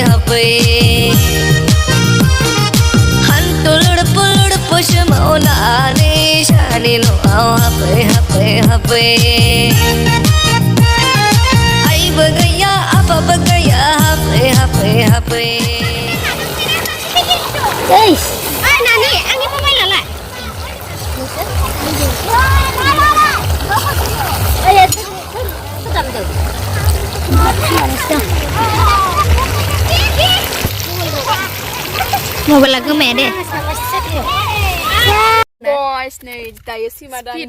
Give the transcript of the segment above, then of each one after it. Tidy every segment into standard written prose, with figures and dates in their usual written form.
happy Hantulur pulur push mauna ni shani no happy Ai bagaya apa bagaya happy Guys, nani, ang ipo may lala. Ayan, sedang tu. Mau belagu mede. Boys nih, tayo si madam.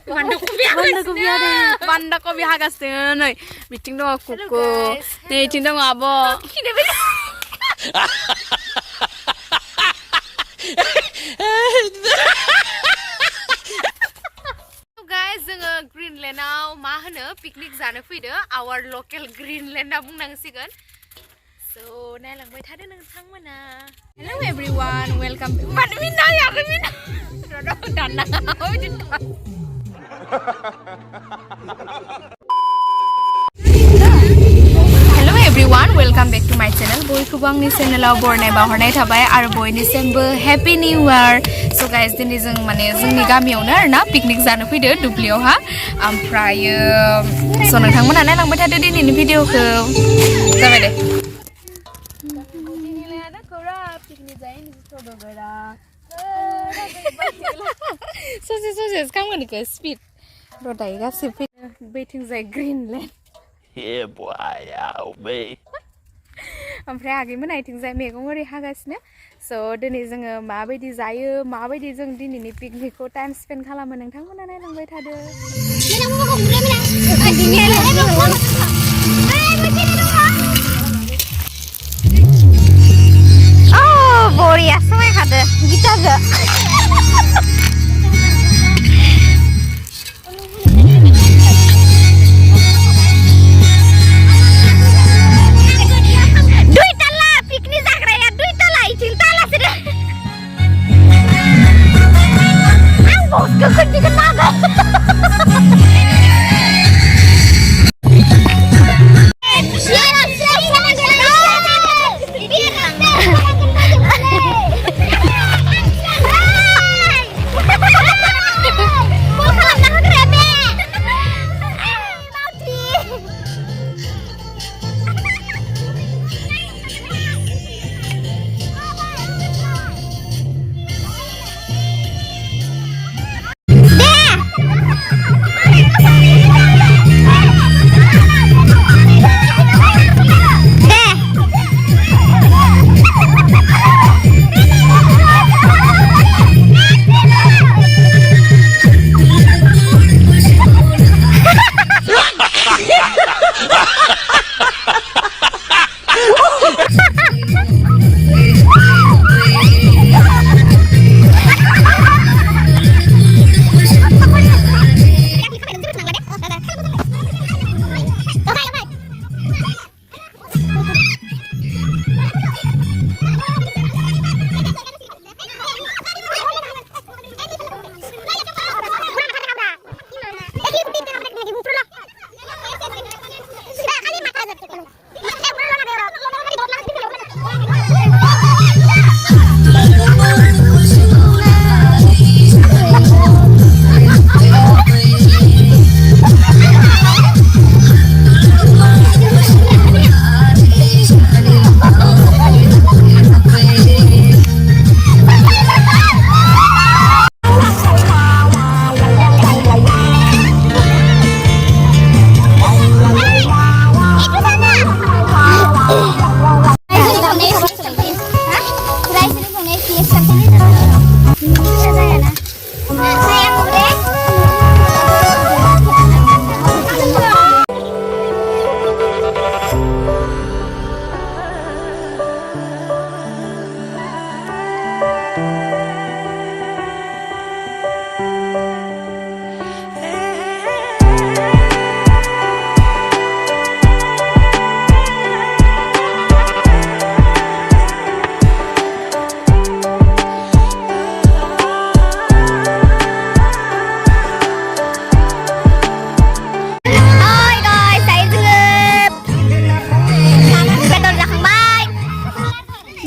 Banda ko biya hagas nih. Meeting dong aku ko. Nih cinta ngabo. Guys, जोङो ग्रीनलैंडआव मा होनो picnic जानो फैदो our local ग्रीनलैंडआ बुंनांसिगोन so नायलांबाय थादो नोंथांमोना hello everyone welcome मानो मिना याखै मिना दाना Hello everyone, welcome back to my channel. Boyखौबो आंनि चेनेलाव बरनाय बावहरनाय थाबाय आरो बयनिसिमबो happy new year. So guys, दिनै जों माने जोंनि गामियावनो आरोना पिकनिक जानो फैदो दुब्लियावहा. ओमफ्राय so नोंथांमोना नायलांबाय थादो दिनैनि भिडिअखौ. जाबाय दे. ससे खामगोन इखो स्पिड. र' दायो गासिबो फैदो. बैथिंजाय Greenland. Yeah, boy, I'll be. ओमफ्राय आगैमोन आइथिंजाय मैगं ओरै हागासिनो स' दिनै जोङो माबायदि जायो माबायदि जों दिनैनि पिकनिकखौ टाइम स्पेन्ड खालामो नोंथांमोना नायलांबाय थादो Boriya समायखादो गिटारजों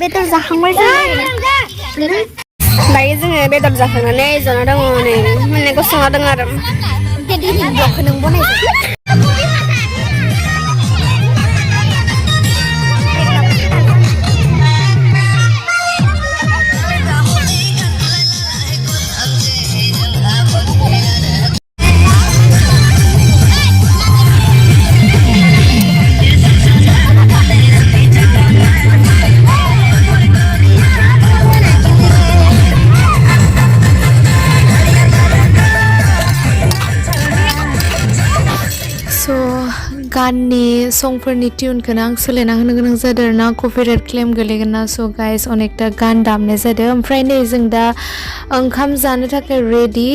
बेदर जाखांबाय दायो जोङो बेदर जाखांनानै जना दङ नै माने गसंना दङ आरो दिनै ब्लगखौ नों बनायदो गाननि संफोरनि टिउनखौनो आं सोलायना होनो गोनां जादों ना कपिराइट क्लेम गोलैगोन ना स' गाइस अनेकथा गान दामनाय जादों ओमफ्राय नै जों दा ओंखाम जानो थाखाय रेडि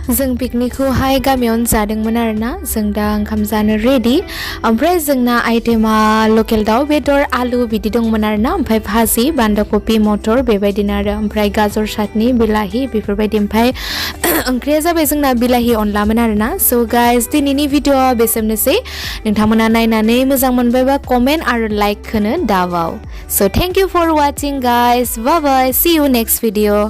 जों पिकनिकखौहाय गामियावनो जादोंमोन आरोना जों दा ओंखाम जानो रेडि ओमफ्राय जोंना आइटेमा लकेल दाउ बेदर आलु बिदि दंमोन आरोना ओमफ्राय भाजि बान्दा कपि मटर बेबायदिनो आरो ओमफ्राय गाजर चाटनि बिलाहि बेफोरबायदि ओमफ्राय ओंख्रिया जाबाय जोंना बिलाहि अनलामोन आरोना स' गाइस दिनैनि भिडिअ'आ बेसेनोसै नोंथांमोना नायनानै मोजां मोनबायबा कमेन्ट आरो लाइक होनो दाबाव स' thank you for watching guys bye bye see you next video